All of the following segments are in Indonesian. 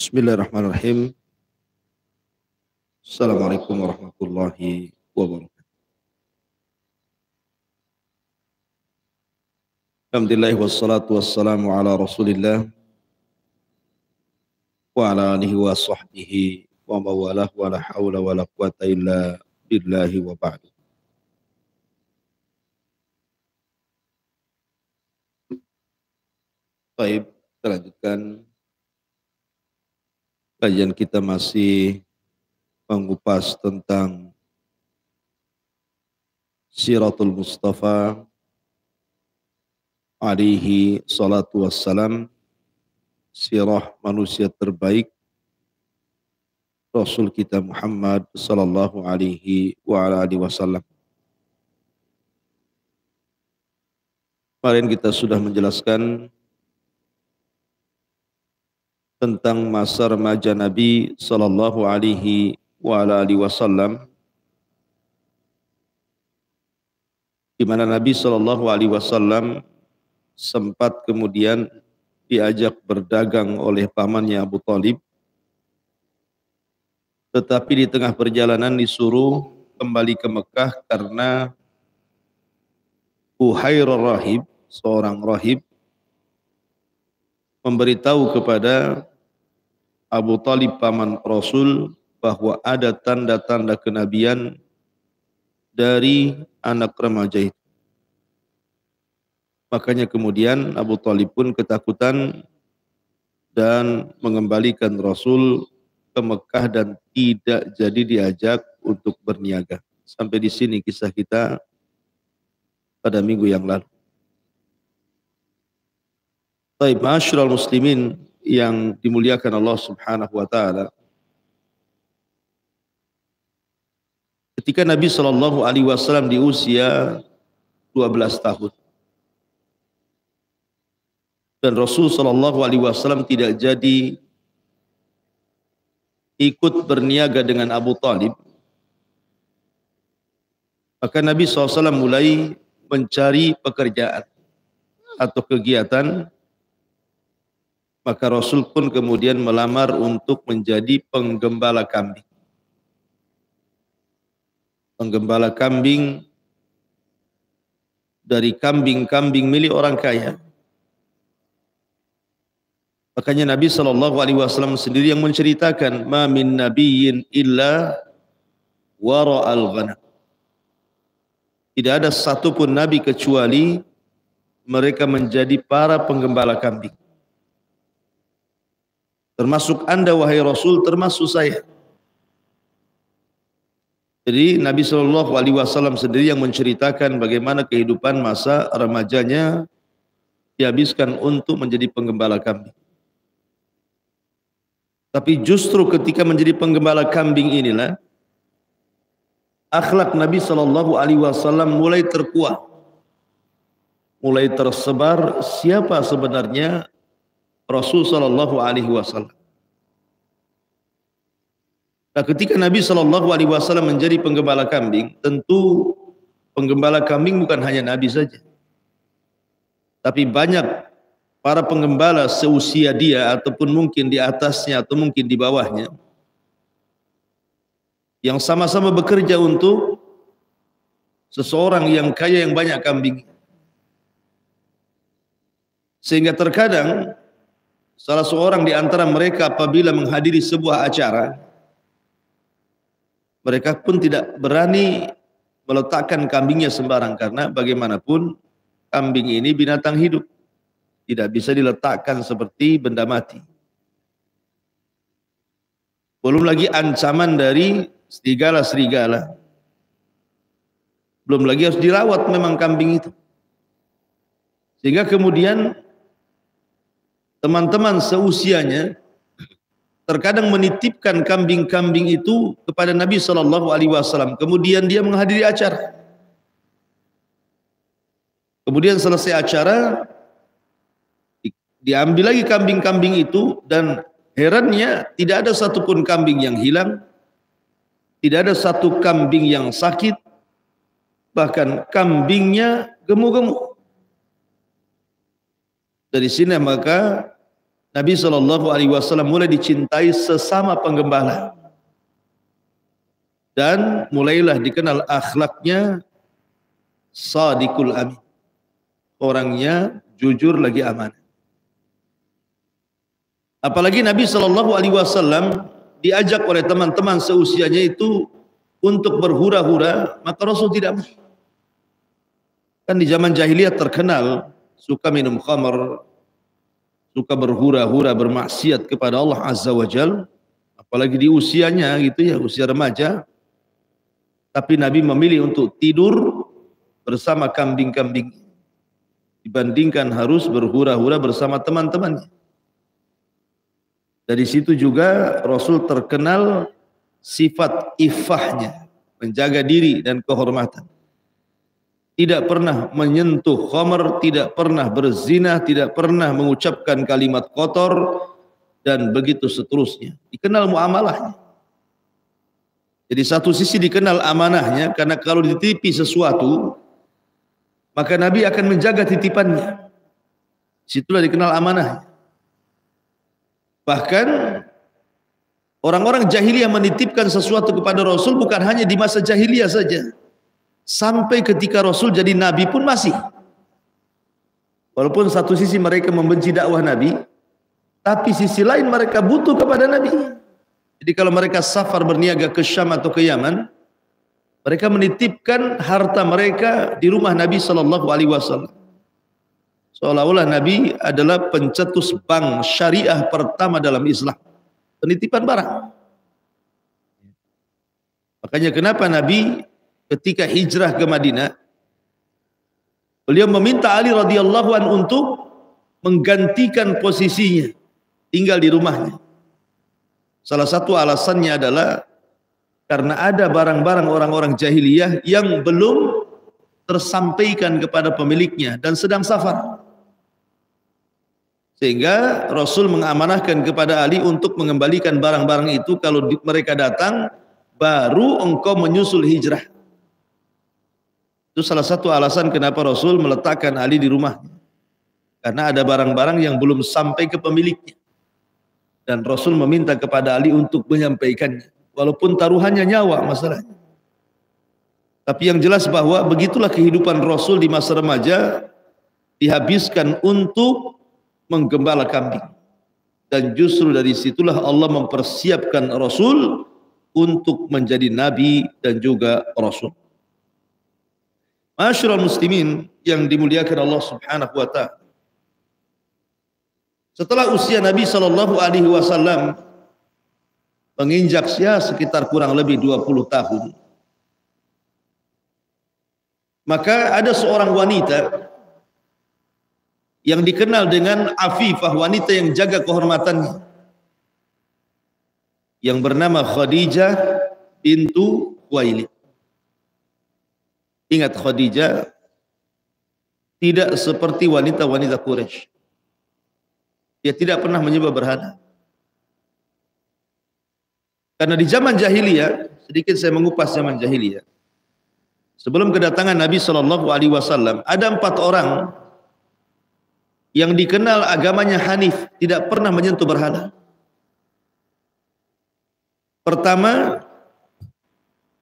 Bismillahirrahmanirrahim. Assalamualaikum warahmatullahi wabarakatuh. Alhamdulillah wassalatu wassalamu ala Rasulillah wa ala alihi wa sahbihi wa mawalah wa la hawla wa la quwata illa billahi wa ba'du. Baik, kita lanjutkan kajian kita masih mengupas tentang Siratul Mustafa alaihi salatu wassalam, sirah manusia terbaik Rasul kita Muhammad sallallahu alaihi wa ala alihi wasallam. Kemarin kita sudah menjelaskan tentang masa remaja Nabi sallallahu alaihi wa ala alihi wasallam, di mana Nabi sallallahu alaihi wasallam sempat kemudian diajak berdagang oleh pamannya Abu Thalib, tetapi di tengah perjalanan disuruh kembali ke Mekah karena Buhairah rahib, seorang rahib, memberitahu kepada Abu Thalib paman Rasul bahwa ada tanda-tanda kenabian dari anak remaja itu. Makanya kemudian Abu Thalib pun ketakutan dan mengembalikan Rasul ke Mekah dan tidak jadi diajak untuk berniaga. Sampai di sini kisah kita pada minggu yang lalu. Baik, ma'asyiral muslimin yang dimuliakan Allah Subhanahu wa taala. Ketika Nabi sallallahu alaihi wasallam di usia 12 tahun dan Rasul sallallahu alaihi wasallam tidak jadi ikut berniaga dengan Abu Thalib, maka Nabi SAW mulai mencari pekerjaan atau kegiatan. Maka Rasul pun kemudian melamar untuk menjadi penggembala kambing. Penggembala kambing dari kambing-kambing milik orang kaya. Makanya Nabi sallallahu alaihi wasallam sendiri yang menceritakan, "Ma min nabiyyin illa wara'al ghanam." Tidak ada satupun nabi kecuali mereka menjadi para penggembala kambing. Termasuk Anda wahai Rasul, termasuk saya. Jadi Nabi sallallahu alaihi wasallam sendiri yang menceritakan bagaimana kehidupan masa remajanya dihabiskan untuk menjadi penggembala kambing. Tapi justru ketika menjadi penggembala kambing inilah akhlak Nabi sallallahu alaihi wasallam mulai terkuat. Mulai tersebar siapa sebenarnya Rasul sallallahu alaihi wasallam. Nah, ketika Nabi sallallahu alaihi wasallam menjadi penggembala kambing, tentu penggembala kambing bukan hanya Nabi saja. Tapi banyak para penggembala seusia dia ataupun mungkin di atasnya atau mungkin di bawahnya yang sama-sama bekerja untuk seseorang yang kaya yang banyak kambing. Sehingga terkadang salah seorang di antara mereka apabila menghadiri sebuah acara, mereka pun tidak berani meletakkan kambingnya sembarang karena bagaimanapun kambing ini binatang hidup. Tidak bisa diletakkan seperti benda mati. Belum lagi ancaman dari serigala-serigala. Belum lagi harus dirawat memang kambing itu. Sehingga kemudian teman-teman seusianya terkadang menitipkan kambing-kambing itu kepada Nabi sallallahu alaihi wasallam. Kemudian dia menghadiri acara. Kemudian selesai acara, diambil lagi kambing-kambing itu dan herannya tidak ada satupun kambing yang hilang. Tidak ada satu kambing yang sakit. Bahkan kambingnya gemuk-gemuk. Dari sini maka Nabi SAW mulai dicintai sesama penggembala. Dan mulailah dikenal akhlaknya Shadiqul Amin. Orangnya jujur lagi amanah. Apalagi Nabi SAW diajak oleh teman-teman seusianya itu untuk berhura-hura, maka Rasul tidak mau. Kan di zaman jahiliyah terkenal suka minum khamar, suka berhura-hura, bermaksiat kepada Allah Azza wa Jal, apalagi di usianya gitu ya, usia remaja. Tapi Nabi memilih untuk tidur bersama kambing-kambing dibandingkan harus berhura-hura bersama teman-temannya. Dari situ juga Rasul terkenal sifat iffahnya, menjaga diri dan kehormatan. Tidak pernah menyentuh khamar, tidak pernah berzina, tidak pernah mengucapkan kalimat kotor, dan begitu seterusnya. Dikenal muamalahnya. Jadi satu sisi dikenal amanahnya, karena kalau dititipi sesuatu, maka Nabi akan menjaga titipannya. Situlah dikenal amanahnya. Bahkan orang-orang jahiliyah menitipkan sesuatu kepada Rasul bukan hanya di masa jahiliyah saja. Sampai ketika Rasul jadi Nabi pun masih. Walaupun satu sisi mereka membenci dakwah Nabi, tapi sisi lain mereka butuh kepada Nabi. Jadi kalau mereka safar berniaga ke Syam atau ke Yaman, mereka menitipkan harta mereka di rumah Nabi SAW. Seolah-olah Nabi adalah pencetus bank syariah pertama dalam Islam. Penitipan barang. Makanya kenapa Nabi ketika hijrah ke Madinah, beliau meminta Ali radhiyallahu anhu untuk menggantikan posisinya, tinggal di rumahnya. Salah satu alasannya adalah karena ada barang-barang orang-orang jahiliyah yang belum tersampaikan kepada pemiliknya dan sedang safar. Sehingga Rasul mengamanahkan kepada Ali untuk mengembalikan barang-barang itu, kalau mereka datang baru engkau menyusul hijrah. Itu salah satu alasan kenapa Rasul meletakkan Ali di rumahnya. Karena ada barang-barang yang belum sampai ke pemiliknya. Dan Rasul meminta kepada Ali untuk menyampaikannya. Walaupun taruhannya nyawa masalahnya. Tapi yang jelas bahwa begitulah kehidupan Rasul di masa remaja, dihabiskan untuk menggembala kambing. Dan justru dari situlah Allah mempersiapkan Rasul untuk menjadi Nabi dan juga Rasul. Ma'asyiral muslimin yang dimuliakan Allah Subhanahu wa ta'ala. Setelah usia Nabi SAW menginjak sekitar kurang lebih 20 tahun, maka ada seorang wanita yang dikenal dengan Afifah, wanita yang jaga kehormatannya, yang bernama Khadijah bintu Khuwailid. Ingat, Khadijah tidak seperti wanita-wanita Quraisy. Dia tidak pernah menyembah berhala. Karena di zaman jahiliyah, sedikit saya mengupas zaman jahiliyah. Sebelum kedatangan Nabi SAW, ada 4 orang yang dikenal agamanya Hanif, tidak pernah menyentuh berhala. Pertama,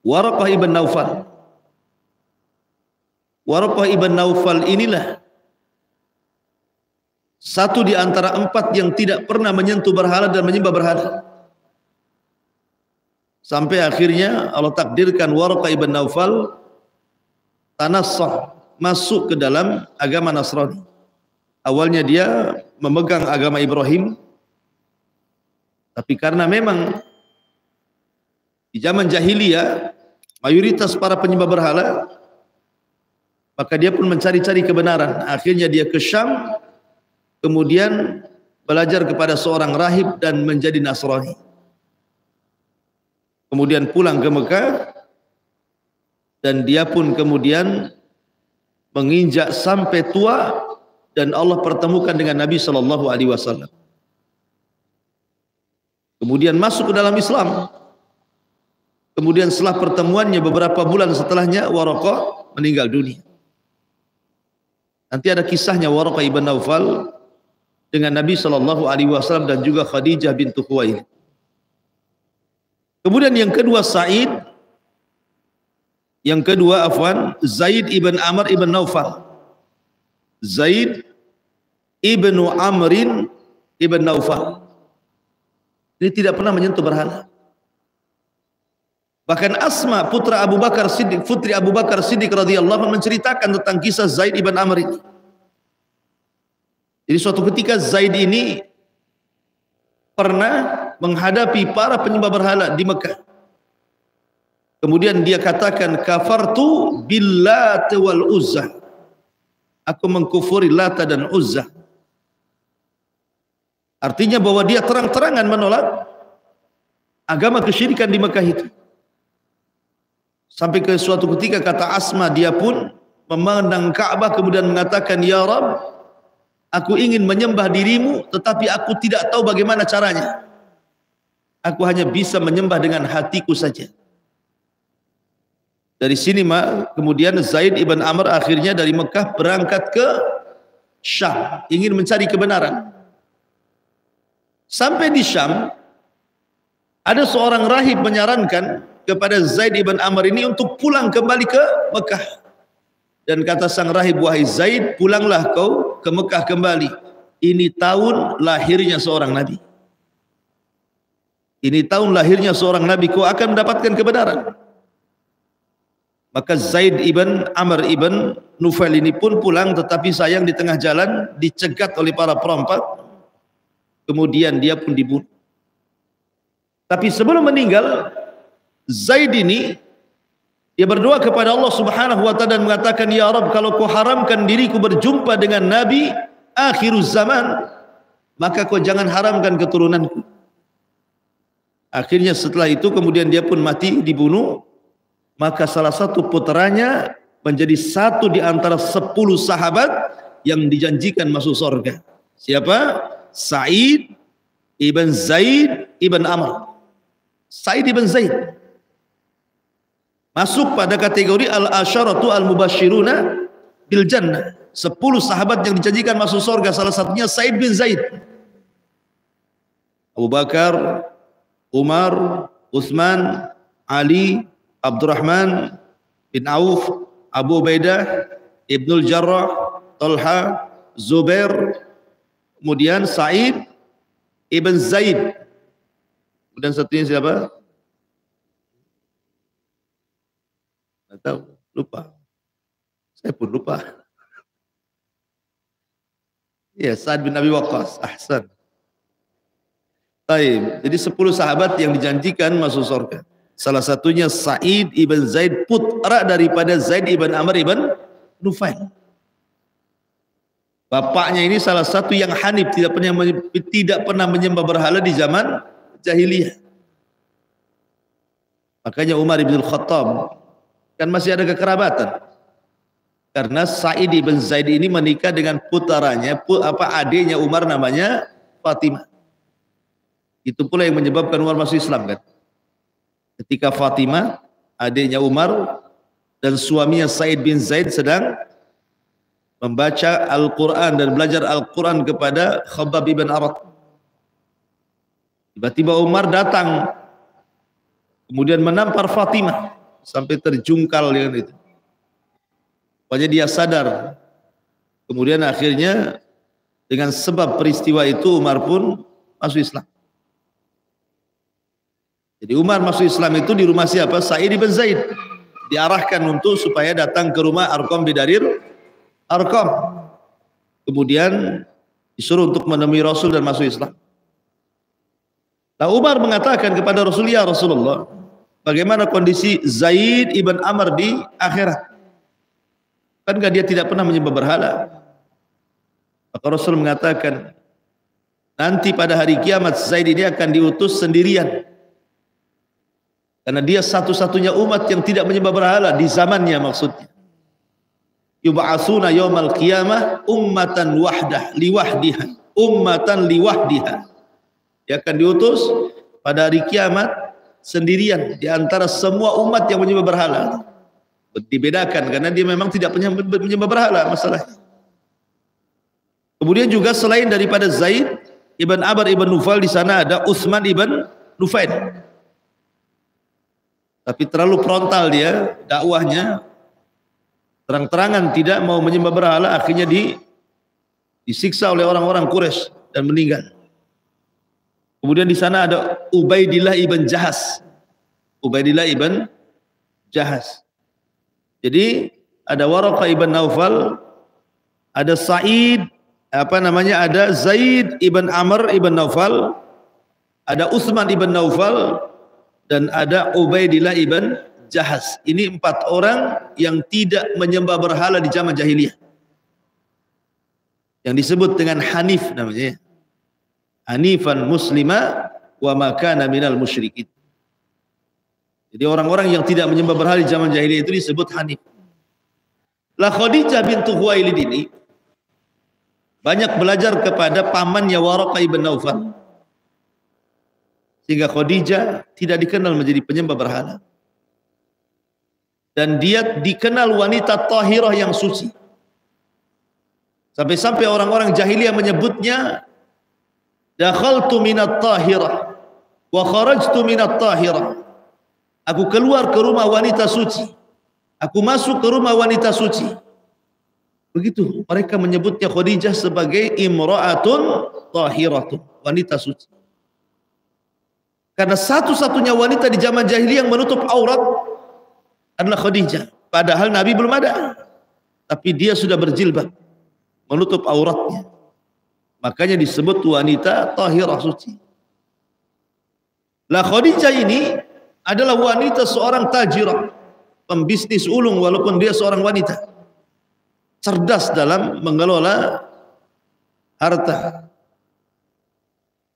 Waraqah ibn Naufal. Waraqah ibn Naufal inilah satu di antara 4 yang tidak pernah menyentuh berhala dan menyembah berhala. Sampai akhirnya Allah takdirkan Waraqah ibn Naufal tanassah, masuk ke dalam agama Nasrani. Awalnya dia memegang agama Ibrahim, tapi karena memang di zaman jahiliyah mayoritas para penyembah berhala, maka dia pun mencari-cari kebenaran. Akhirnya dia ke Syam, kemudian belajar kepada seorang rahib dan menjadi Nasrani. Kemudian pulang ke Mekah, dan dia pun kemudian menginjak sampai tua, dan Allah pertemukan dengan Nabi SAW. Kemudian masuk ke dalam Islam. Kemudian setelah pertemuannya beberapa bulan setelahnya, Waraqah meninggal dunia. Nanti ada kisahnya Waraqah ibn Naufal dengan Nabi SAW dan juga Khadijah bintu Khuwailid. Kemudian yang kedua Sa'id, yang kedua Zaid ibn Amr ibn Naufal. Zaid ibn Amrin ibn Naufal. Ini tidak pernah menyentuh berhala. Bahkan Asma putri Abu Bakar Siddiq radhiyallahu anhu menceritakan tentang kisah Zaid ibn Amr ini. Jadi suatu ketika Zaid ini pernah menghadapi para penyembah berhala di Mekah. Kemudian dia katakan, kafartu billat wal Uzzah. Aku mengkufuri Lata dan Uzzah. Artinya bahwa dia terang-terangan menolak agama kesyirikan di Mekah itu. Sampai ke suatu ketika kata Asma, dia pun memandang Ka'bah kemudian mengatakan, ya Rabb, aku ingin menyembah dirimu tetapi aku tidak tahu bagaimana caranya. Aku hanya bisa menyembah dengan hatiku saja. Dari sini kemudian Zaid ibn Amr akhirnya dari Mekah berangkat ke Syam, ingin mencari kebenaran. Sampai di Syam, ada seorang rahib menyarankan kepada Zaid ibn Amr ini untuk pulang kembali ke Mekah. Dan kata sang rahib, wahai Zaid, pulanglah kau ke Mekah kembali. Ini tahun lahirnya seorang nabi. Ini tahun lahirnya seorang nabi, kau akan mendapatkan kebenaran. Maka Zaid ibn Amr ibn Nufail ini pun pulang, tetapi sayang di tengah jalan dicegat oleh para perompak. Kemudian dia pun dibunuh. Tapi sebelum meninggal, Zaid ini dia berdoa kepada Allah Subhanahu wa taala dan mengatakan, ya Rabb, kalau kau haramkan diriku berjumpa dengan nabi akhiruz zaman, maka kau jangan haramkan keturunanku. Akhirnya setelah itu kemudian dia pun mati, dibunuh. Maka salah satu putranya menjadi satu di antara 10 sahabat yang dijanjikan masuk surga. Siapa? Sa'id ibn Zaid ibn Amr. Sa'id ibn Zaid masuk pada kategori al-asyaratu al-mubashiruna bil jannah. 10 sahabat yang dijanjikan masuk surga, salah satunya Sa'id bin Zaid. Abu Bakar, Umar, Utsman, Ali, Abdurrahman bin Auf, Abu Ubaidah, Ibnul Jarrah, Talha, Zubair, kemudian Sa'id ibn Zaid. Kemudian satunya siapa? Tidak tahu, lupa. Saya pun lupa. Ya, Sa'ad bin Abi Waqqas. Ahsan. Baik, jadi 10 sahabat yang dijanjikan masuk surga. Salah satunya Sa'id ibn Zaid, putra daripada Zaid ibn Amr ibn Nufail. Bapaknya ini salah satu yang hanif, tidak pernah menyembah berhala di zaman jahiliyah. Makanya Umar ibn Khattab kan masih ada kekerabatan. Karena Sa'id ibn Zaid ini menikah dengan putranya, adiknya Umar namanya Fatimah. Itu pula yang menyebabkan Umar masuk Islam kan. Ketika Fatimah, adiknya Umar dan suaminya Sa'id bin Zaid sedang membaca Al-Quran dan belajar Al-Quran kepada Khabbab ibn Arat. Tiba-tiba Umar datang, kemudian menampar Fatimah sampai terjungkal dengan itu. Pokoknya dia sadar. Kemudian akhirnya dengan sebab peristiwa itu Umar pun masuk Islam. Jadi Umar masuk Islam itu di rumah siapa? Sa'id bin Zaid. Diarahkan untuk supaya datang ke rumah Arqam bidarir Arqam. Kemudian disuruh untuk menemui Rasul dan masuk Islam. Nah, Umar mengatakan kepada Rasul, ya Rasulullah, bagaimana kondisi Zaid ibn Amr di akhirat? Kan dia tidak pernah menyembah berhala. Maka Rasul mengatakan, nanti pada hari kiamat Zaid ini akan diutus sendirian. Karena dia satu-satunya umat yang tidak menyembah berhala di zamannya maksudnya. Yub'atsuna yaumal qiyamah ummatan wahdah liwahdiha, ummatan liwahdiha. Dia akan diutus pada hari kiamat sendirian di antara semua umat yang menyembah berhala. Dibedakan karena dia memang tidak menyembah berhala masalahnya. Kemudian juga selain daripada Zaid ibn Amr ibn Nufail, di sana ada Utsman ibn Nufail. Tapi terlalu frontal dia dakwahnya, terang-terangan tidak mau menyembah berhala, akhirnya disiksa oleh orang-orang Quraisy dan meninggal. Kemudian di sana ada Ubaidillah ibn Jahas. Ubaidillah ibn Jahas. Jadi ada Waraqah ibn Naufal, ada Sa'id, ada Zaid ibn Amr ibn Naufal, ada Utsman ibn Naufal, dan ada Ubaidillah ibn Jahas. Ini 4 orang yang tidak menyembah berhala di zaman jahiliyah, yang disebut dengan Hanif namanya. Hanifan muslima wa ma kana minal musyrikin. Jadi orang-orang yang tidak menyembah berhala di zaman jahiliyah itu disebut Hanif. Lah Khadijah bintu Khuwailid ini banyak belajar kepada pamannya Waraqah ibn Naufal, sehingga Khadijah tidak dikenal menjadi penyembah berhala. Dan dia dikenal wanita tahirah yang suci. Sampai-sampai orang-orang jahiliyah menyebutnya dakhaltu minat tahirah wa kharajtu minat tahirah. Aku keluar ke rumah wanita suci, aku masuk ke rumah wanita suci. Begitu mereka menyebutnya Khadijah sebagai imra'atun tahiratun, wanita suci. Karena satu-satunya wanita di zaman jahiliyah yang menutup aurat adalah Khadijah. Padahal Nabi belum ada, tapi dia sudah berjilbab, menutup auratnya. Makanya disebut wanita tahirah suci. Lah Khadijah ini adalah wanita seorang tajirah, pembisnis ulung walaupun dia seorang wanita. Cerdas dalam mengelola harta.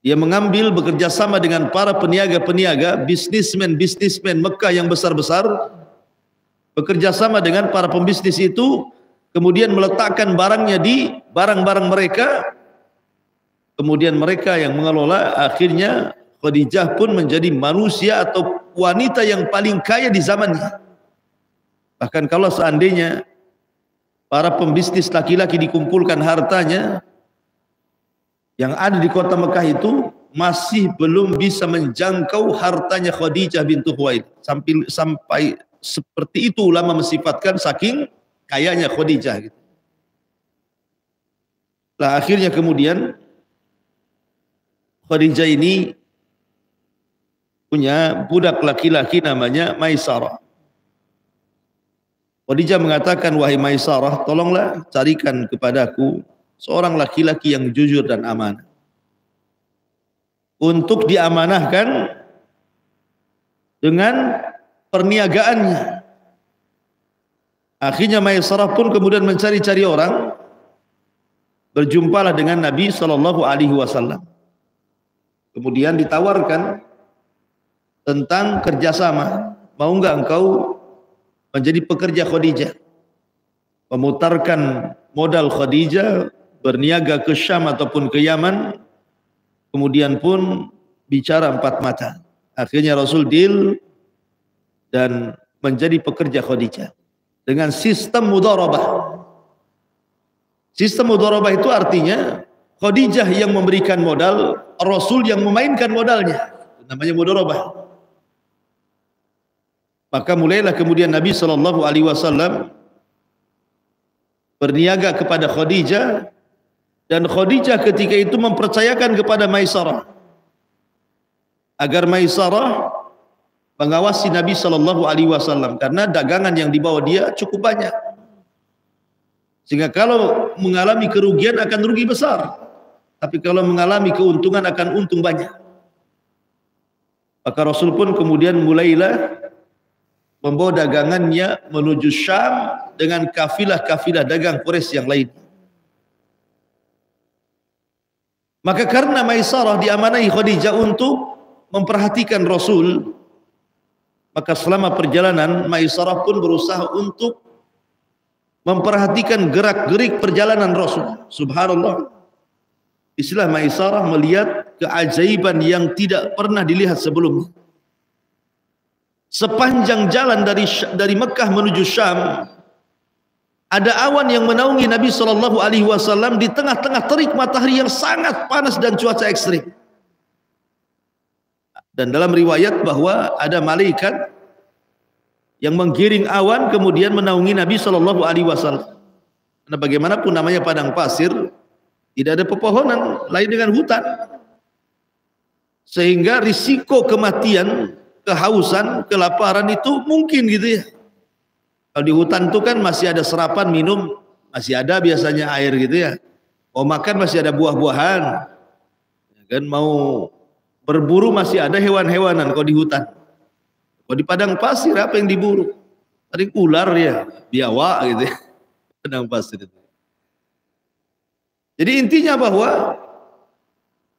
Dia mengambil bekerja sama dengan para peniaga-peniaga, bisnismen Mekah yang besar-besar, bekerja sama dengan para pembisnis itu, kemudian meletakkan barangnya di barang-barang mereka, kemudian mereka yang mengelola. Akhirnya Khadijah pun menjadi manusia atau wanita yang paling kaya di zamannya. Bahkan kalau seandainya para pembisnis laki-laki dikumpulkan hartanya yang ada di kota Mekah itu, masih belum bisa menjangkau hartanya Khadijah bintu Khuwailid. Sampai seperti itu ulama mensifatkan saking kayanya Khadijah gitu. Lah akhirnya kemudian Khadijah ini punya budak laki-laki namanya Maisarah. Khadijah mengatakan, wahai Maisarah, tolonglah carikan kepadaku seorang laki-laki yang jujur dan amanah untuk diamanahkan dengan perniagaannya. Akhirnya Maisarah pun kemudian mencari-cari orang, berjumpalah dengan Nabi SAW. Kemudian ditawarkan tentang kerjasama, mau enggak engkau menjadi pekerja Khadijah, memutarkan modal Khadijah, berniaga ke Syam ataupun ke Yaman, kemudian pun bicara 4 mata. Akhirnya Rasul deal dan menjadi pekerja Khadijah dengan sistem mudharabah. Sistem mudharabah itu artinya Khadijah yang memberikan modal, Rasul yang memainkan modalnya, namanya mudharabah. Maka mulailah kemudian Nabi SAW berniaga kepada Khadijah, dan Khadijah ketika itu mempercayakan kepada Maisarah agar Maisarah mengawasi Nabi SAW, karena dagangan yang dibawa dia cukup banyak, sehingga kalau mengalami kerugian akan rugi besar, tapi kalau mengalami keuntungan akan untung banyak. Maka Rasul pun kemudian mulailah membawa dagangannya menuju Syam dengan kafilah-kafilah dagang Quraisy yang lain. Maka karena Maisarah diamanahi Khadijah untuk memperhatikan Rasul, maka selama perjalanan Maisarah pun berusaha untuk memperhatikan gerak-gerik perjalanan Rasul. Subhanallah. Istilah Maisarah melihat keajaiban yang tidak pernah dilihat sebelumnya. Sepanjang jalan dari Mekah menuju Syam, ada awan yang menaungi Nabi Shallallahu Alaihi Wasallam di tengah-tengah terik matahari yang sangat panas dan cuaca ekstrim. Dan dalam riwayat bahwa ada malaikat yang menggiring awan kemudian menaungi Nabi Shallallahu Alaihi Wasallam. Karena bagaimanapun namanya padang pasir, tidak ada pepohonan lain dengan hutan, sehingga risiko kematian, kehausan, kelaparan itu mungkin gitu ya. Kalau di hutan itu kan masih ada serapan minum, masih ada biasanya air gitu ya. Mau makan masih ada buah-buahan, kan mau berburu masih ada hewan-hewanan. Kalau di hutan, kalau di padang pasir apa yang diburu? Tadi ular ya, biawak gitu ya. Padang pasir itu. Jadi intinya bahwa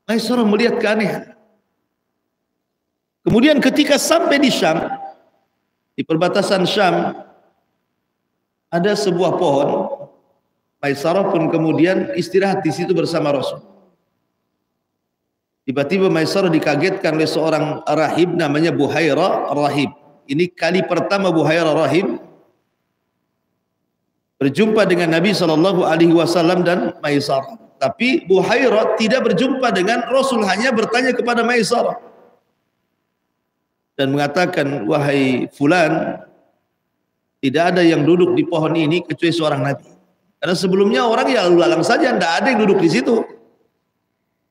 Maisarah melihat keanehan. Kemudian ketika sampai di Syam, di perbatasan Syam, ada sebuah pohon. Maisarah pun kemudian istirahat di situ bersama Rasul. Tiba-tiba Maisarah dikagetkan oleh seorang rahib namanya Buhairah Rahib. Ini kali pertama Buhairah Rahib berjumpa dengan Nabi Shallallahu Alaihi Wasallam dan Maisarah. Tapi Buhairah tidak berjumpa dengan Rasul, hanya bertanya kepada Maisarah dan mengatakan, wahai fulan, tidak ada yang duduk di pohon ini kecuali seorang Nabi. Karena sebelumnya orang ya lalu lalang saja, tidak ada yang duduk di situ.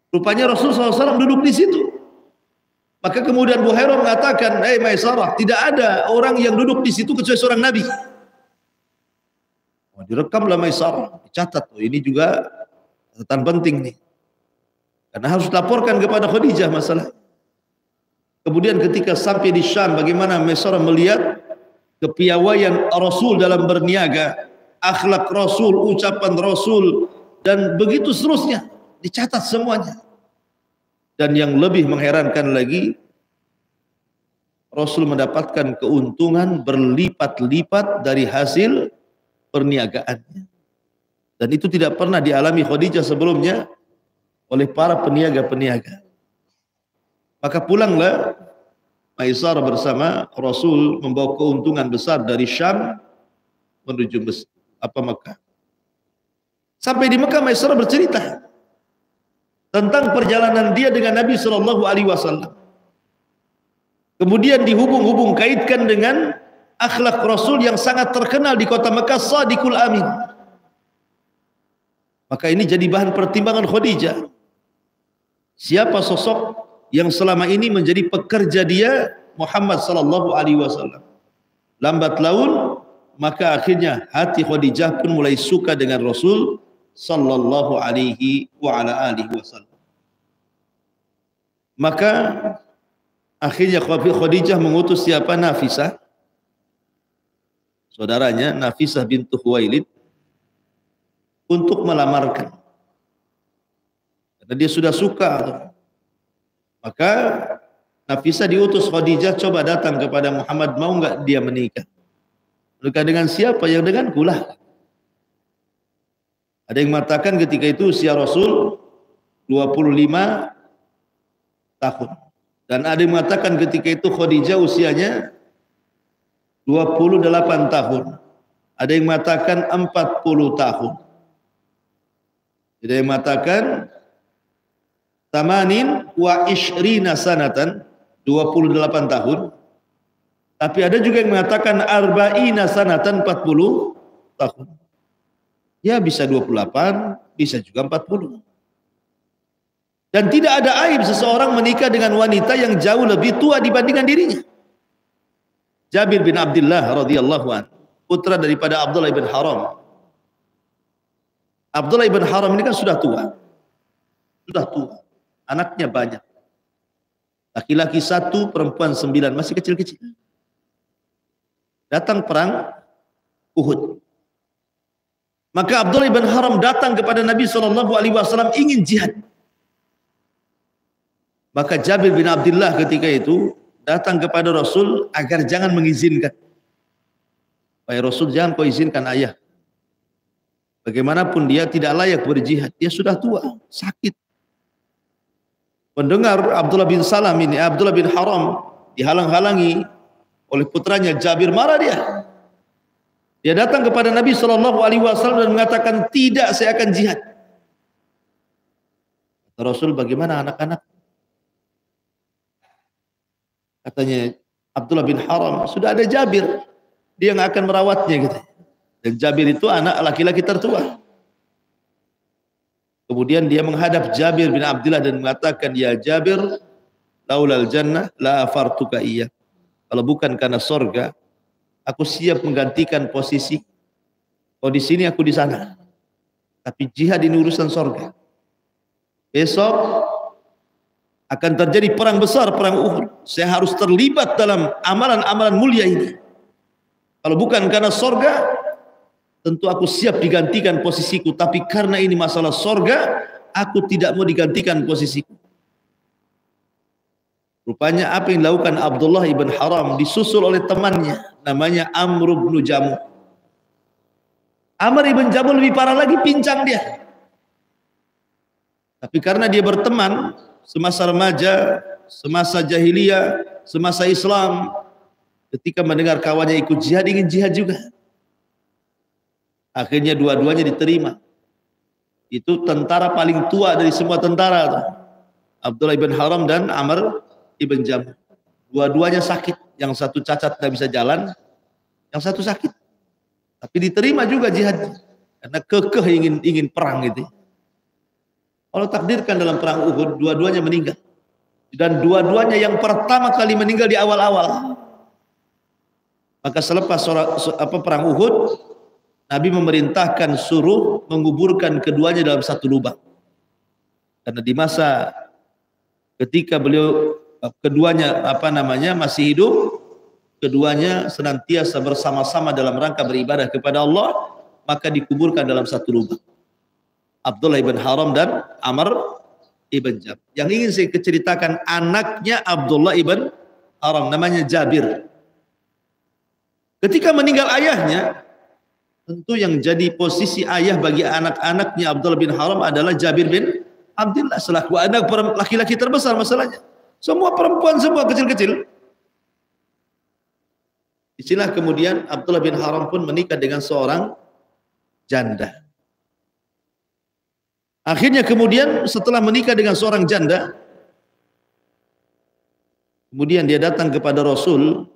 Rupanya Rasul SAW duduk di situ. Maka kemudian Buhairah mengatakan, Maisarah, tidak ada orang yang duduk di situ kecuali seorang Nabi. Direkamlah Maisarah, dicatat. Ini juga catatan penting nih, karena harus laporkan kepada Khadijah masalah. Kemudian ketika sampai di Syam, bagaimana Maisarah melihat kepiawaian Rasul dalam berniaga, akhlak Rasul, ucapan Rasul, dan begitu seterusnya, dicatat semuanya. Dan yang lebih mengherankan lagi, Rasul mendapatkan keuntungan berlipat-lipat dari hasil perniagaannya. Dan itu tidak pernah dialami Khadijah sebelumnya oleh para peniaga-peniaga. Maka pulanglah Maisarah bersama Rasul membawa keuntungan besar dari Syam menuju Mekah. Sampai di Mekah Maisarah bercerita tentang perjalanan dia dengan Nabi Shallallahu Alaihi Wasallam. Kemudian dihubung-hubung kaitkan dengan akhlak Rasul yang sangat terkenal di kota Mekah, Shadiqul Amin. Maka ini jadi bahan pertimbangan Khadijah. Siapa sosok yang selama ini menjadi pekerja dia? Muhammad sallallahu alaihi wasallam. Lambat laun maka akhirnya hati Khadijah pun mulai suka dengan Rasul sallallahu alaihi wa ala alihi wasallam. Maka akhirnya Khadijah mengutus siapa? Nafisah, saudaranya Nafisah bintu Khuwailid, untuk melamarkan. Karena dia sudah suka. Maka Nafisah diutus Khadijah, coba datang kepada Muhammad, mau enggak dia menikah? Menikah dengan siapa? Yang dengan kulah. Ada yang mengatakan ketika itu usia Rasul 25 tahun. Dan ada yang mengatakan ketika itu Khadijah usianya 28 tahun. Ada yang mengatakan 40 tahun. Ada yang mengatakan tamanin wa ishrina sanatan, 28 tahun. Tapi ada juga yang mengatakan arba'ina sanatan, 40 tahun. Ya bisa 28, bisa juga 40. Dan tidak ada aib seseorang menikah dengan wanita yang jauh lebih tua dibandingkan dirinya. Jabir bin Abdullah radhiyallahu anhu, putra daripada Abdullah bin Haram. Abdullah bin Haram ini kan sudah tua. Sudah tua. Anaknya banyak. Laki-laki 1, perempuan 9, masih kecil-kecil. Datang perang Uhud. Maka Abdullah bin Haram datang kepada Nabi SAW ingin jihad. Maka Jabir bin Abdullah ketika itu datang kepada Rasul agar jangan mengizinkan. Wahai Rasul, jangan kau izinkan ayah. Bagaimanapun dia tidak layak berjihad. Dia sudah tua, sakit. Mendengar Abdullah bin Salam ini, Abdullah bin Haram dihalang-halangi oleh putranya Jabir, marah dia. Dia datang kepada Nabi SAW dan mengatakan, tidak, saya akan jihad. Kata Rasul, bagaimana anak-anak? Katanya Abdullah bin Haram, sudah ada Jabir, dia yang akan merawatnya gitu. Dan Jabir itu anak laki-laki tertua. Kemudian dia menghadap Jabir bin Abdullah dan mengatakan, ya Jabir, laulal jannah la afartuka iya. Kalau bukan karena sorga, aku siap menggantikan posisi. Kau di sini, aku di sana. Tapi jihad ini urusan sorga. Besok akan terjadi perang besar, perang Uhud. Saya harus terlibat dalam amalan-amalan mulia ini. Kalau bukan karena sorga, tentu aku siap digantikan posisiku. Tapi karena ini masalah sorga, aku tidak mau digantikan posisiku. Rupanya apa yang dilakukan Abdullah ibn Haram disusul oleh temannya, namanya Amr ibn Jamu. Amr ibn Jamu lebih parah lagi, pincang dia. Tapi karena dia berteman semasa remaja, semasa jahiliyah, semasa Islam, ketika mendengar kawannya ikut jihad, ingin jihad juga. Akhirnya dua-duanya diterima. Itu tentara paling tua dari semua tentara, Abdullah ibn Haram dan Amr ibn Jamu. Dua-duanya sakit, yang satu cacat tidak bisa jalan, yang satu sakit. Tapi diterima juga jihad karena kekeh ingin perang gitu. Allah takdirkan dalam perang Uhud dua-duanya meninggal. Dan dua-duanya yang pertama kali meninggal di awal-awal. Maka selepas perang Uhud, Nabi memerintahkan suruh menguburkan keduanya dalam satu lubang. Karena di masa ketika beliau keduanya masih hidup, keduanya senantiasa bersama-sama dalam rangka beribadah kepada Allah, maka dikuburkan dalam satu lubang. Abdullah ibn Haram dan Amr ibn Jam. Yang ingin saya ceritakan anaknya Abdullah ibn Haram, namanya Jabir. Ketika meninggal ayahnya, tentu yang jadi posisi ayah bagi anak-anaknya Abdullah bin Haram adalah Jabir bin Abdullah, selaku anak laki-laki terbesar masalahnya. Semua perempuan, semua kecil-kecil. Disinilah kemudian Abdullah bin Haram pun menikah dengan seorang janda. Akhirnya kemudian setelah menikah dengan seorang janda, kemudian dia datang kepada Rasul.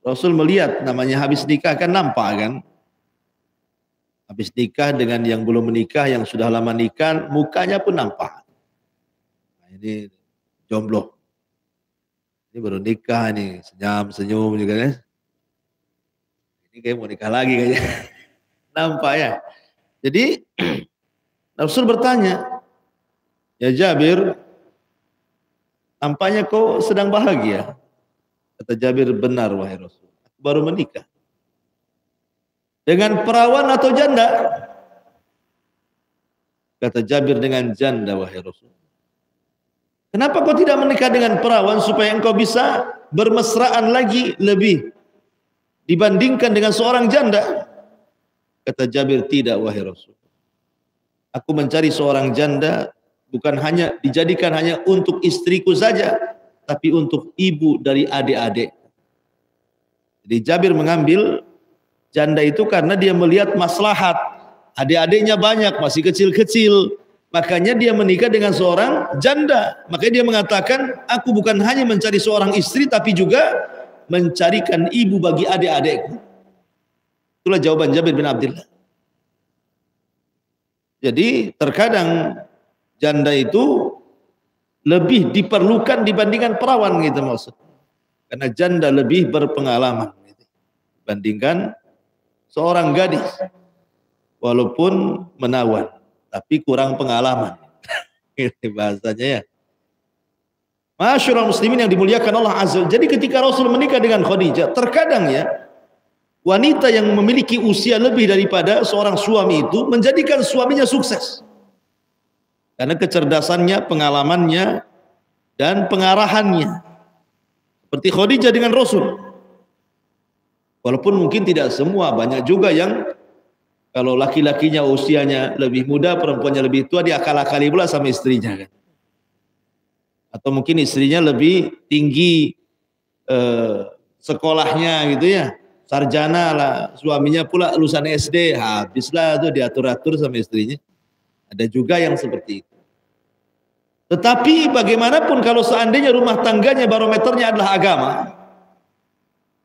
Rasul melihat, namanya habis nikah kan nampak kan. Habis nikah dengan yang belum menikah, yang sudah lama nikah, mukanya pun nampak. Nah, ini jomblo. Ini baru nikah nih, senyum juga kan. Ini kayak mau nikah lagi kayaknya. Nampak ya. Jadi Rasul bertanya, ya Jabir, nampaknya kau sedang bahagia. Kata Jabir, benar wahai Rasul, aku baru menikah. Dengan perawan atau janda? Kata Jabir, dengan janda wahai Rasul. Kenapa kau tidak menikah dengan perawan supaya engkau bisa bermesraan lagi lebih dibandingkan dengan seorang janda? Kata Jabir, tidak wahai Rasul. Aku mencari seorang janda bukan hanya dijadikan hanya untuk istriku saja, tapi untuk ibu dari adik-adik. Jadi Jabir mengambil janda itu karena dia melihat maslahat. Adik-adiknya banyak, masih kecil-kecil. Makanya dia menikah dengan seorang janda. Makanya dia mengatakan, aku bukan hanya mencari seorang istri, tapi juga mencarikan ibu bagi adik-adikku. Itulah jawaban Jabir bin Abdullah. Jadi terkadang janda itu lebih diperlukan dibandingkan perawan gitu maksud. Karena janda lebih berpengalaman gitu, dibandingkan seorang gadis. Walaupun menawan, tapi kurang pengalaman. Ini bahasanya ya. Masyaallah muslimin yang dimuliakan Allah Azza. Jadi ketika Rasul menikah dengan Khadijah, terkadang ya, wanita yang memiliki usia lebih daripada seorang suami itu menjadikan suaminya sukses. Karena kecerdasannya, pengalamannya, dan pengarahannya. Seperti Khadijah dengan Rasul. Walaupun mungkin tidak semua, banyak juga yang kalau laki-lakinya usianya lebih muda, perempuannya lebih tua, dia akal-akali pula sama istrinya kan. Atau mungkin istrinya lebih tinggi sekolahnya gitu ya, sarjana lah, suaminya pula lulusan SD, habislah tuh diatur-atur sama istrinya. Ada juga yang seperti itu. Tetapi bagaimanapun kalau seandainya rumah tangganya barometernya adalah agama.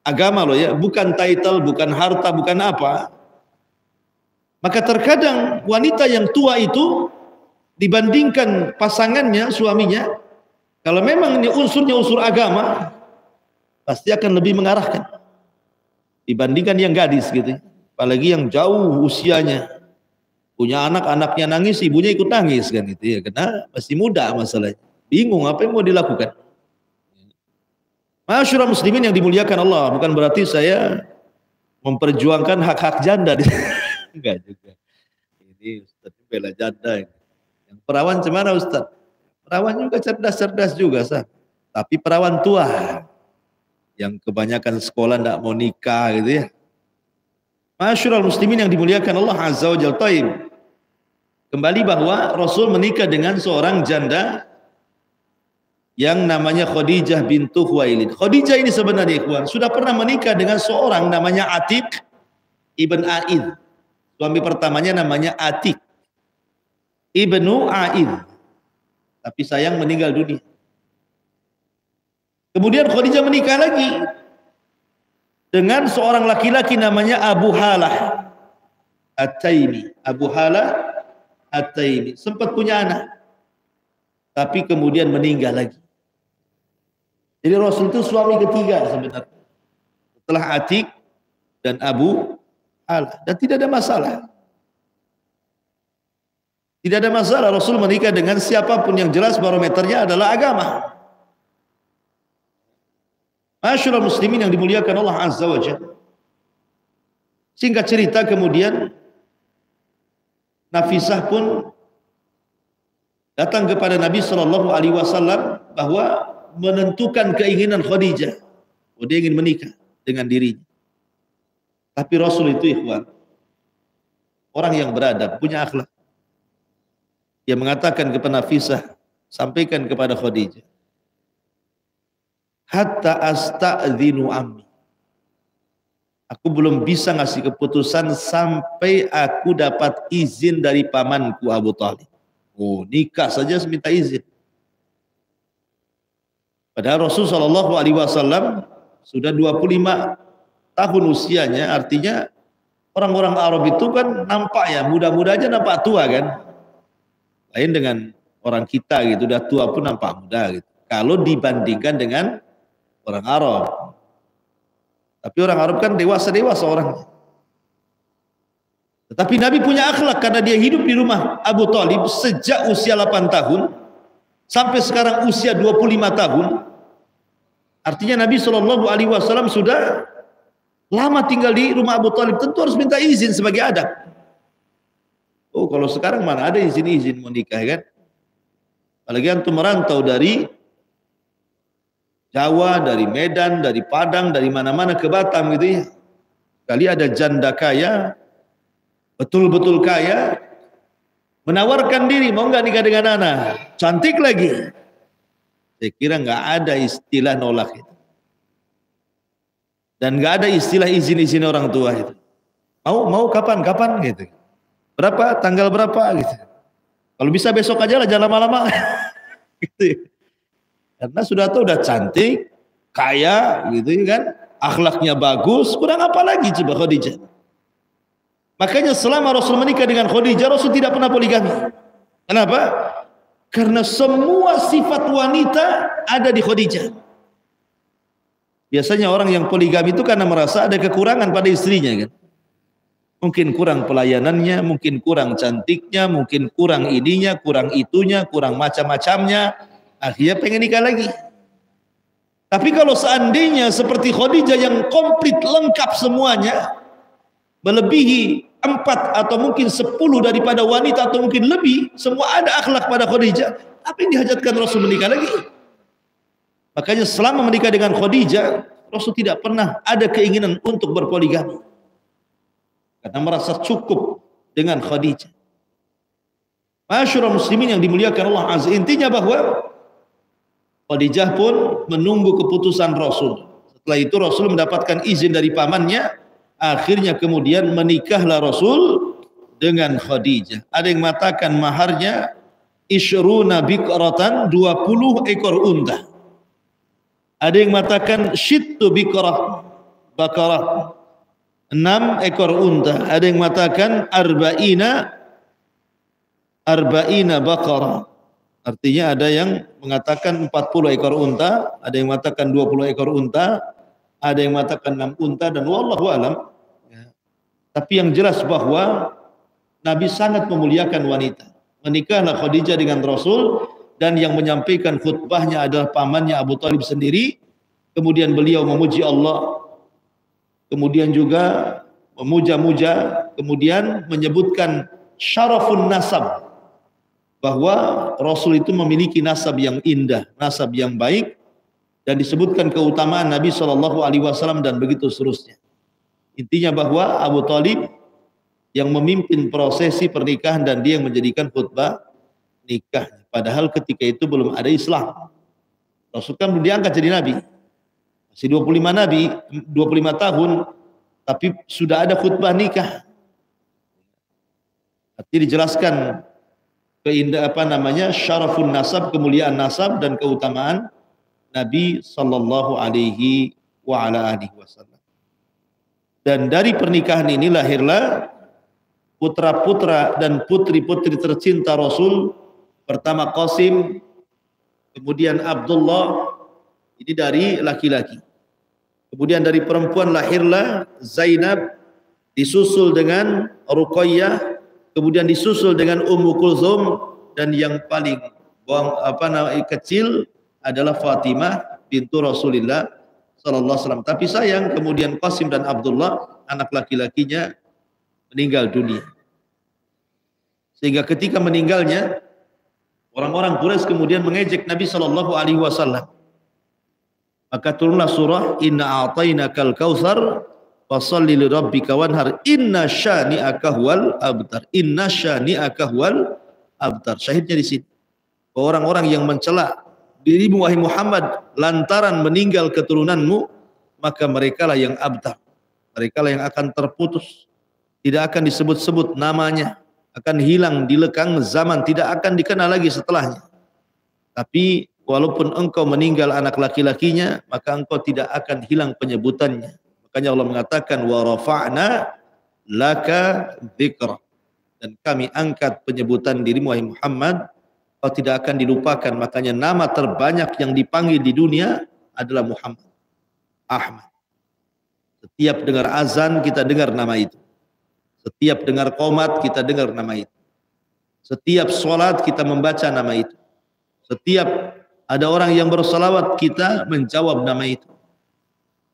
Agama loh ya, bukan title, bukan harta, bukan apa. Maka terkadang wanita yang tua itu dibandingkan pasangannya, suaminya, kalau memang ini unsurnya unsur agama, pasti akan lebih mengarahkan dibandingkan yang gadis gitu. Apalagi yang jauh usianya, punya anak, anaknya nangis, ibunya ikut nangis kan gitu ya, karena masih muda masalahnya. Bingung apa yang mau dilakukan. Masyaallah muslimin yang dimuliakan Allah, bukan berarti saya memperjuangkan hak-hak janda. Enggak juga. Ini Ustaz bela janda. Yang perawan cemana Ustaz? Perawan juga cerdas-cerdas juga sah. Tapi perawan tua yang kebanyakan sekolah enggak mau nikah gitu ya. Masyaallah muslimin yang dimuliakan Allah Azza wa Jalla. Taib. Kembali bahwa Rasul menikah dengan seorang janda yang namanya Khadijah bintu Khuwailid. Khadijah ini sebenarnya ikhwan sudah pernah menikah dengan seorang namanya Atiq ibn Aid. Suami pertamanya namanya Atiq ibnu Aid. Tapi sayang meninggal dunia. Kemudian Khadijah menikah lagi dengan seorang laki-laki namanya Abu Halah At-Taimi. Abu Halah At-Taimi sempat punya anak, tapi kemudian meninggal lagi. Jadi Rasul itu suami ketiga sebenarnya setelah Atiq dan Abu Halah, dan tidak ada masalah. Tidak ada masalah Rasul menikah dengan siapapun yang jelas barometernya adalah agama. Masyaallah muslimin yang dimuliakan Allah Azza wa Jalla. Singkat cerita kemudian Nafisah pun datang kepada Nabi Shallallahu Alaihi Wasallam bahwa menentukan keinginan Khadijah. Oh, dia ingin menikah dengan dirinya. Tapi Rasul itu ikhwan, orang yang beradab, punya akhlak. Dia mengatakan kepada Nafisah, sampaikan kepada Khadijah, hatta asta'dzinu ammi. Aku belum bisa ngasih keputusan sampai aku dapat izin dari pamanku Abu Thalib. Oh, nikah saja minta izin. Padahal Rasulullah Shallallahu Alaihi Wasallam sudah 25 tahun usianya, artinya orang-orang Arab itu kan nampak ya muda-muda aja nampak tua kan. Lain dengan orang kita gitu, udah tua pun nampak muda gitu. Kalau dibandingkan dengan orang Arab. Tapi orang Arab kan dewasa-dewasa orangnya. Tetapi Nabi punya akhlak karena dia hidup di rumah Abu Thalib sejak usia 8 tahun sampai sekarang usia 25 tahun. Artinya Nabi Shallallahu Alaihi Wasallam sudah lama tinggal di rumah Abu Thalib, tentu harus minta izin sebagai adab. Oh, kalau sekarang mana ada izin-izin mau nikah kan? Apalagi antum merantau dari Jawa, dari Medan, dari Padang, dari mana-mana ke Batam gitu ya. Kali ada janda kaya, betul-betul kaya, menawarkan diri, mau nggak nikah dengan anak? Cantik lagi. Saya kira nggak ada istilah nolak itu. Dan nggak ada istilah izin-izin orang tua itu. Mau kapan gitu. Berapa, tanggal berapa gitu. Kalau bisa besok aja lah, jangan lama-lama. Gitu ya. Karena sudah tahu udah cantik, kaya gitu kan, akhlaknya bagus, kurang apa lagi coba Khadijah. Makanya selama Rasul menikah dengan Khadijah, Rasul tidak pernah poligami. Kenapa? Karena semua sifat wanita ada di Khadijah. Biasanya orang yang poligami itu karena merasa ada kekurangan pada istrinya kan. Mungkin kurang pelayanannya, mungkin kurang cantiknya, mungkin kurang ininya, kurang itunya, kurang macam-macamnya. Akhirnya pengen nikah lagi. Tapi kalau seandainya seperti Khadijah yang komplit lengkap semuanya, melebihi 4 atau mungkin 10 daripada wanita atau mungkin lebih, semua ada akhlak pada Khadijah, apa yang dihajatkan Rasul menikah lagi? Makanya selama menikah dengan Khadijah, Rasul tidak pernah ada keinginan untuk berpoligami. Karena merasa cukup dengan Khadijah. Masyaallah muslimin yang dimuliakan Allah Azza. Intinya bahwa Khadijah pun menunggu keputusan Rasul. Setelah itu Rasul mendapatkan izin dari pamannya Akhirnya kemudian menikahlah Rasul dengan Khadijah. Ada yang mengatakan maharnya isyruna biqratan, 20 ekor unta. Ada yang mengatakan syittu biqrah, bakarah, 6 ekor unta. Ada yang mengatakan arba'ina bakarah. Artinya ada yang mengatakan 40 ekor unta, ada yang mengatakan 20 ekor unta, ada yang mengatakan 6 unta, dan wallahu alam. Tapi yang jelas bahwa Nabi sangat memuliakan wanita. Menikahlah Khadijah dengan Rasul, dan yang menyampaikan khutbahnya adalah pamannya Abu Thalib sendiri. Kemudian beliau memuji Allah, kemudian juga memuja-muja, kemudian menyebutkan syarafun nasab, bahwa Rasul itu memiliki nasab yang indah, nasab yang baik, dan disebutkan keutamaan Nabi SAW dan begitu seterusnya. Intinya bahwa Abu Thalib yang memimpin prosesi pernikahan dan dia yang menjadikan khutbah nikah. Padahal ketika itu belum ada Islam. Rasul kan belum diangkat jadi nabi. Masih 25 tahun, tapi sudah ada khutbah nikah. Artinya dijelaskan syarafun nasab, kemuliaan nasab dan keutamaan Nabi sallallahu alaihi wasallam. Dan dari pernikahan ini lahirlah putra-putra dan putri-putri tercinta Rasul. Pertama Qasim, kemudian Abdullah, ini dari laki-laki. Kemudian dari perempuan lahirlah Zainab, disusul dengan Ruqayyah, kemudian disusul dengan Ummu Kulthum, dan yang paling kecil adalah Fatimah bintu Rasulullah sallallahu alaihi wasallam. Tapi sayang kemudian Qasim dan Abdullah, anak laki-lakinya, meninggal dunia. Sehingga ketika meninggalnya, orang-orang Quraisy kemudian mengejek Nabi sallallahu alaihi wasallam. Maka turunlah surah Inna a'tainakal kautsar fasholli li rabbika wanhar inna syani'aka huwal abtar. Inna syani'aka huwal abtar. Syahidnya di sini. Orang-orang yang mencela dirimu wahai Muhammad lantaran meninggal keturunanmu, maka merekalah yang abtar. Merekalah yang akan terputus. Tidak akan disebut-sebut namanya. Akan hilang di lekang zaman. Tidak akan dikenal lagi setelahnya. Tapi walaupun engkau meninggal anak laki-lakinya, maka engkau tidak akan hilang penyebutannya. Makanya Allah mengatakan wa rafa'na laka dzikra, dan kami angkat penyebutan dirimu wahai Muhammad, kau tidak akan dilupakan. Makanya nama terbanyak yang dipanggil di dunia adalah Muhammad, Ahmad. Setiap dengar azan kita dengar nama itu. Setiap dengar qomat kita dengar nama itu. Setiap sholat kita membaca nama itu. Setiap ada orang yang bersalawat kita menjawab nama itu.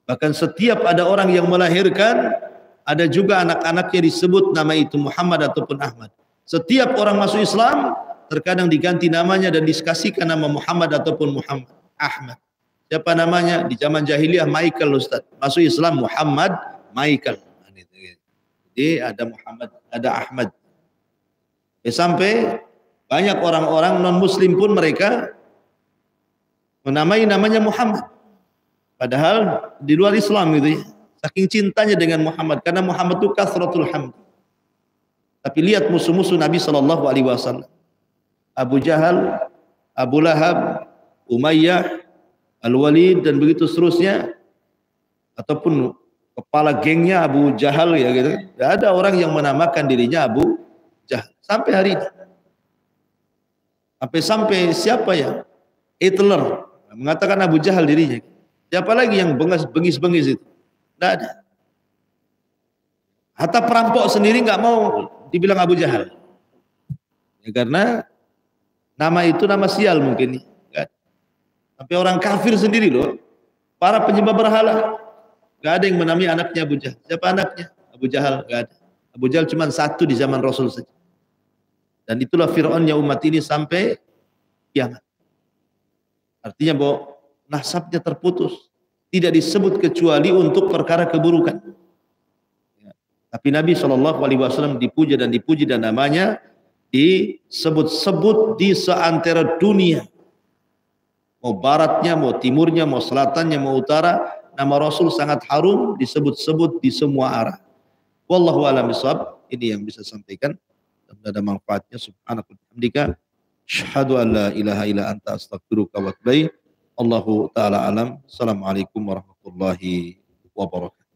Bahkan setiap ada orang yang melahirkan, ada juga anak-anaknya disebut nama itu Muhammad ataupun Ahmad. Setiap orang masuk Islam terkadang diganti namanya dan dikasihkan nama Muhammad ataupun Muhammad Ahmad. Siapa namanya? Di zaman jahiliyah Michael, Ustaz. Masuk Islam Muhammad Michael. Jadi ada Muhammad, ada Ahmad. Sampai banyak orang-orang non-muslim pun mereka menamai namanya Muhammad. Padahal di luar Islam gitu ya. Saking cintanya dengan Muhammad, karena Muhammad itu kasratul hamd. Tapi lihat musuh-musuh Nabi SAW. Abu Jahal, Abu Lahab, Umayyah, Al-Walid, dan begitu seterusnya. Ataupun kepala gengnya Abu Jahal ya gitu. Tidak ada orang yang menamakan dirinya Abu Jahal. Sampai hari ini. Sampai siapa ya? Hitler mengatakan Abu Jahal dirinya. Siapa lagi yang bengis-bengis itu? Tidak ada. Hatta perampok sendiri nggak mau dibilang Abu Jahal. Ya, karena nama itu nama sial mungkin. Tapi orang kafir sendiri loh, para penyembah berhala, nggak ada yang menamai anaknya Abu Jahal. Siapa anaknya? Abu Jahal, nggak ada. Abu Jahal cuma satu di zaman Rasul saja. Dan itulah Fir'aunnya umat ini sampai kiamat. Artinya bahwa nasabnya terputus, tidak disebut kecuali untuk perkara keburukan. Ya. Tapi Nabi SAW dipuja dan namanya disebut-sebut di seantero dunia. Mau baratnya, mau timurnya, mau selatannya, mau utara, nama Rasul sangat harum, disebut-sebut di semua arah. Wallahu a'lam bishawab. Ini yang bisa sampaikan. Dan ada manfaatnya. Subhanaka wa bihamdika, asyhadu an la ilaha illa anta, astaghfiruka wa atubu ilaik. Allahu taala alam. Assalamualaikum warahmatullahi wabarakatuh.